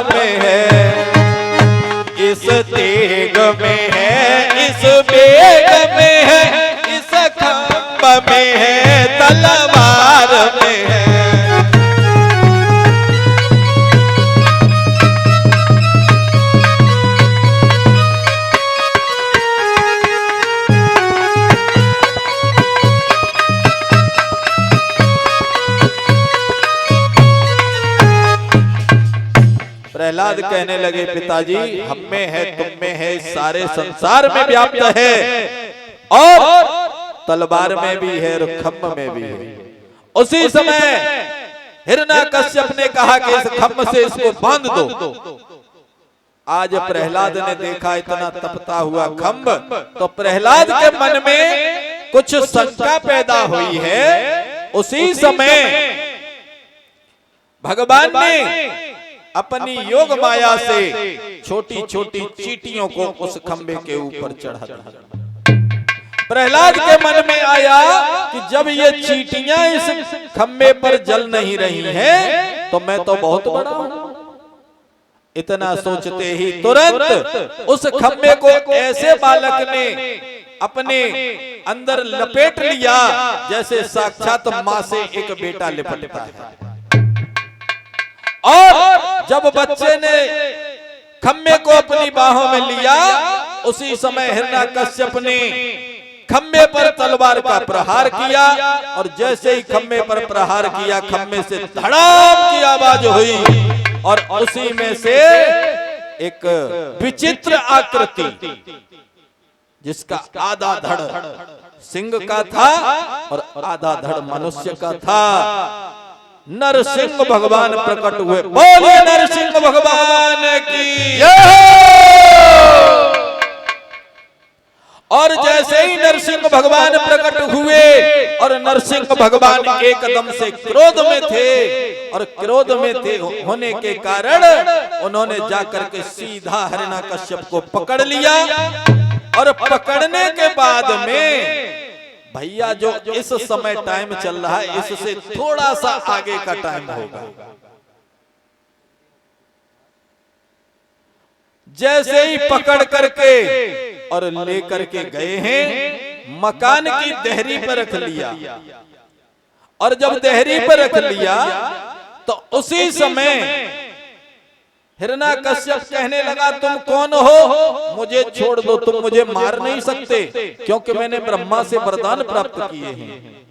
में है, इस तेग में है, इस बेग में है, इस खंभ में है, तलवार में है। प्रहलाद कहने लगे पिताजी, हम में है, तुम में है, सारे संसार में व्याप्त है और तलवार में भी है और खम्भ में भी है। उसी समय हिरण्याकश्यप ने कहा कि इस खम्भ से इसको बांध दो। आज प्रहलाद ने देखा इतना तपता हुआ खम्भ, तो प्रहलाद के मन में कुछ शंका पैदा हुई है। उसी समय भगवान ने अपनी योग माया से छोटी छोटी चींटियों को उस खंबे के ऊपर चढ़ा दिया। प्रहलाद के मन में आया कि जब ये चींटियां इस खंबे पर जल नहीं रही हैं, तो मैं तो बहुत बड़ा हूं। इतना सोचते ही तुरंत उस खंबे को ऐसे बालक ने अपने अंदर लपेट लिया जैसे साक्षात मां से एक बेटा लिपटता है। और जब बच्चे ने खम्बे को अपनी बाहों में लिया, उसी समय हिरण्याकश्यप ने खम्बे पर तलवार का प्रहार किया और जैसे ही खम्बे पर प्रहार किया, खम्बे से धड़ाम की आवाज हुई और उसी में से एक विचित्र आकृति, जिसका आधा धड़ सिंह का था और आधा धड़ मनुष्य का था, नरसिंह भगवान प्रकट हुए। बोलिए नरसिंह भगवान की जय। और जैसे ही नरसिंह भगवान प्रकट हुए और नरसिंह भगवान एकदम से क्रोध में थे, और क्रोध में थे होने के कारण उन्होंने जाकर के सीधा हिरण्याकश्यप को पकड़ लिया। और पकड़ने के बाद में भैया जो इस समय टाइम चल रहा है, इससे थोड़ा सा आगे का टाइम होगा। जैसे ही पकड़ करके और लेकर के गए हैं, मकान की देहरी पर रख लिया। और जब देहरी पर रख लिया तो उसी समय हिरण्याकश्यप कहने लगा, तुम कौन हो? मुझे छोड़ दो, तुम मुझे मार नहीं सकते, क्योंकि मैंने ब्रह्मा से वरदान प्राप्त किए हैं।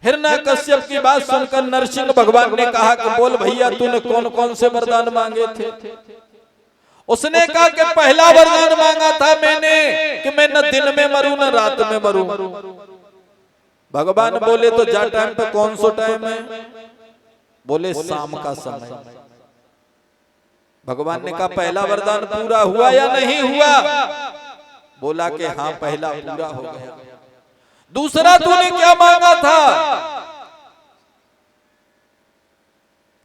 हिरण्याकश्यप की बात सुनकर नरसिंह भगवान ने कहा कि बोल भैया, तूने कौन कौन से वरदान मांगे थे? उसने कहा कि पहला वरदान मांगा था मैंने कि मैं न दिन में मरूं न रात में मरूं। भगवान बोले तो जा टाइम पे कौन सा टाइम है? बोले शाम का समय। भगवान ने कहा पहला वरदान पूरा हुआ या नहीं हुआ? बोला कि हाँ पहला पूरा हो गया। दूसरा तूने क्या मांगा था?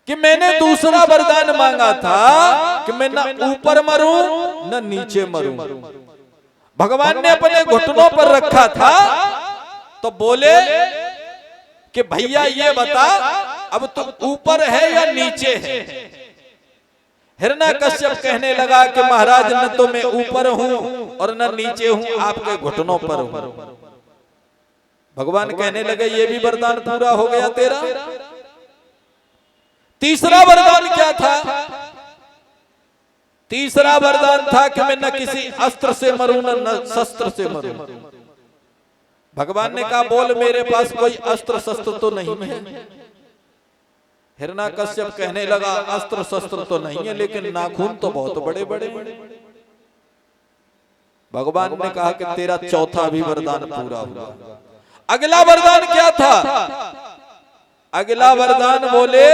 कि मैंने दूसरा वरदान मांगा था कि मैं न ऊपर मरूं न नीचे मरूं। भगवान ने अपने घुटनों पर रखा था। तो बोले कि भैया ये बता, अब तू ऊपर है या नीचे है? हिरण्याकश्यप कहने लगा कि महाराज न तो मैं ऊपर हूं और न नीचे हूं, आपके घुटनों पर हूं। भगवान कहने लगे ये भी वरदान पूरा हो गया तेरा। तीसरा वरदान क्या था? तीसरा वरदान था कि मैं न किसी अस्त्र से मरूं न शस्त्र से मरूं। भगवान ने कहा बोल मेरे पास कोई अस्त्र शस्त्र तो नहीं है। हिरण्याकश्यप कहने लगा अस्त्र शस्त्र तो नहीं है, लेकिन नाखून तो बहुत बड़े बड़े। भगवान ने कहा कि तेरा चौथा भी वरदान पूरा हुआ। अगला वरदान क्या था? अगला वरदान बोले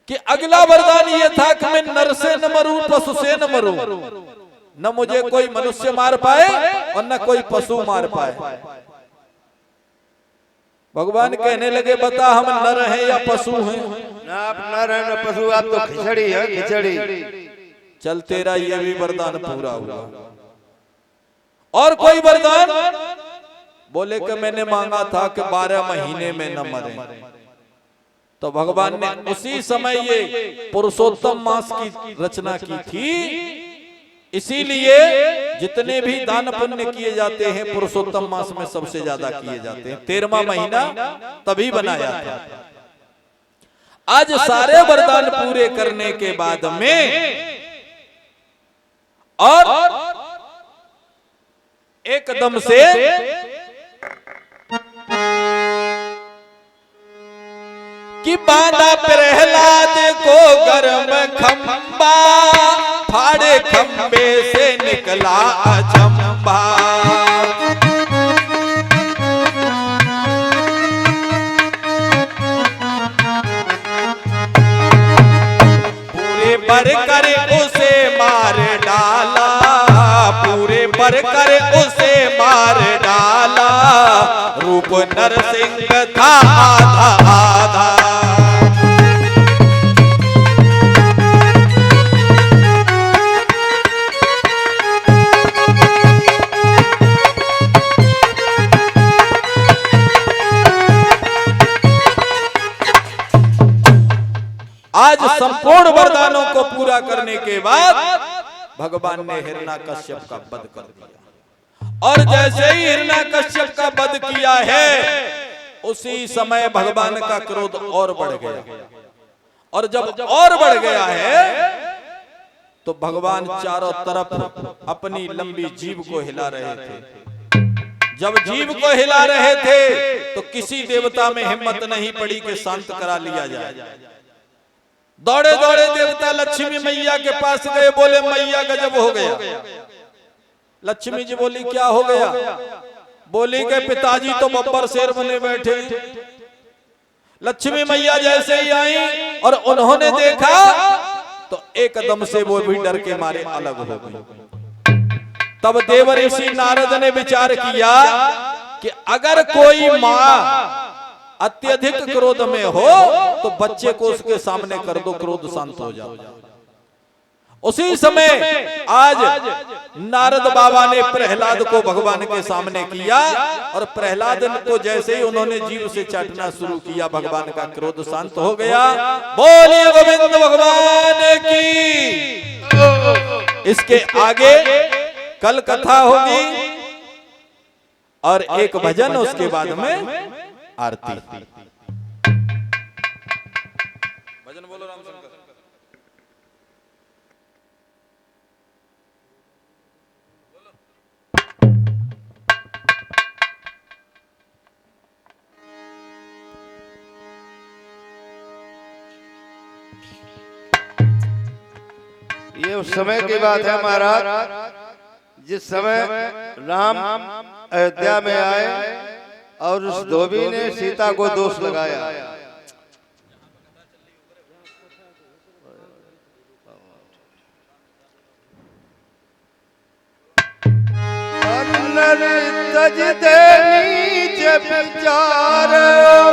कि अगला वरदान ये था कि मैं नर से न मरूं, पशु से न मरूं, न मुझे कोई मनुष्य मार पाए और न कोई पशु मार पाए। भगवान कहने लगे बता हम नर हैं या पशु हैं? ना आप नर हैं न पशु, आप तो खिचड़ी है खिचड़ी। चल तेरा ये भी वरदान पूरा हुआ। और कोई वरदान? बोले कि मैंने मांगा था कि 12 महीने में न मरे। तो भगवान ने उसी समय ये पुरुषोत्तम मास की रचना की थी। इसीलिए जितने भी दान पुण्य किए जाते हैं पुरुषोत्तम मास में सबसे ज्यादा किए जाते हैं। 13वां महीना तभी बनाया था। आज सारे वरदान पूरे करने के बाद में और एकदम से कि बांधा प्रहलाद को गर्म खंबा, फाड़े खंबे से निकला अचंबा। पूरे पर कर उसे मार डाला, पूरे पर कर उसे मार डाला। रूप नरसिंह था आधा आधा। आज संपूर्ण वरदानों को पूरा करने के बाद भगवान ने हिरण्यकश्यप का वध कर दिया। और जैसे ही हिरण्यकश्यप का वध किया है उसी समय भगवान का क्रोध और बढ़ गया। और जब और बढ़ गया है तो भगवान चारों तरफ अपनी लंबी जीभ को हिला रहे थे। जब जीभ को हिला रहे थे तो किसी देवता में हिम्मत नहीं पड़ी कि शांत करा लिया जाए। दौड़े दौड़े देवता लक्ष्मी मैया के पास गए, बोले मैया गजब हो गया। लक्ष्मी जी बोली क्या हो गया? बोली के पिताजी तो बब्बर शेर बने बैठे। लक्ष्मी मैया जैसे ही आई और उन्होंने देखा तो एकदम से वो भी डर के मारे अलग हो गई। तब देव ऋषि नारद ने विचार किया कि अगर कोई माँ अत्यधिक क्रोध में हो तो बच्चे को उसके सामने कर दो, क्रोध शांत हो जाता। उसी समय आज नारद बाबा ने प्रहलाद को भगवान के सामने किया और प्रहलाद को जैसे ही उन्होंने जीभ से चाटना शुरू किया भगवान का क्रोध शांत हो गया। बोलिए गोविंद भगवान की। इसके आगे कल कथा होगी और एक भजन, उसके बाद में आरती। भजन बोलो राम शंकर। ये उस समय की बात है महाराज, जिस समय राम अयोध्या में आए और उस धोबी ने सीता को दोष लगाया। तज दे नीचे विचार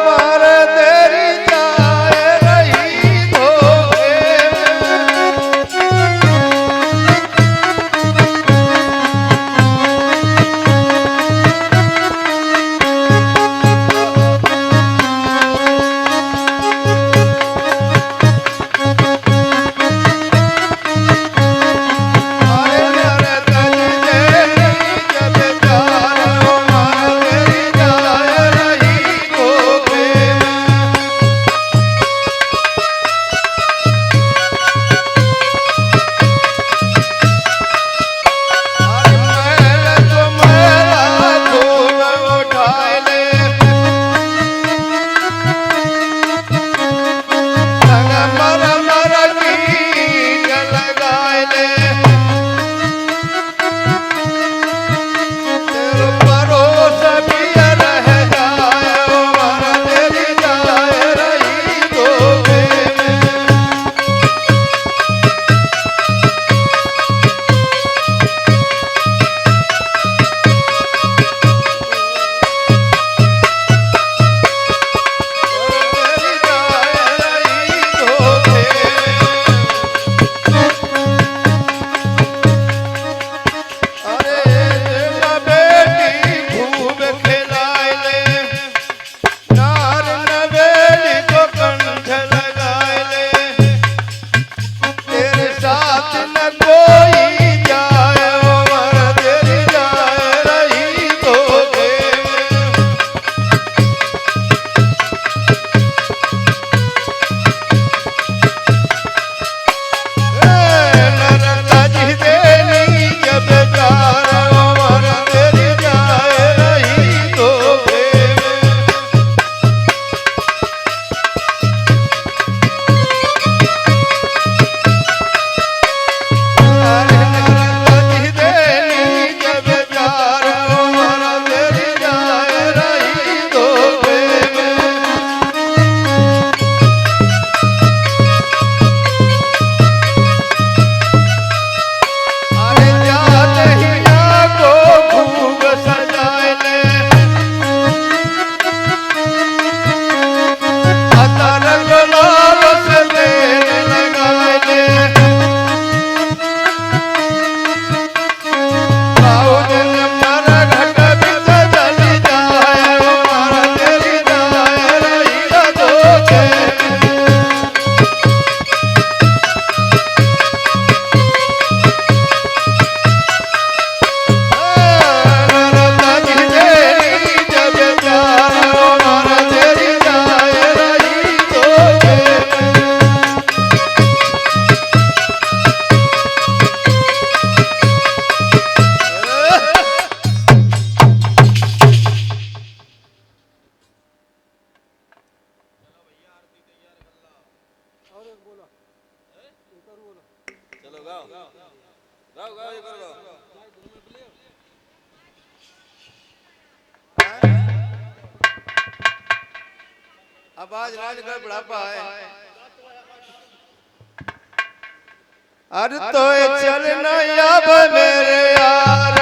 मार तेरी जाए रही धोखे। अब आज राजगढ़ बुढ़ापा है। अरे तो चलना अब मेरे यार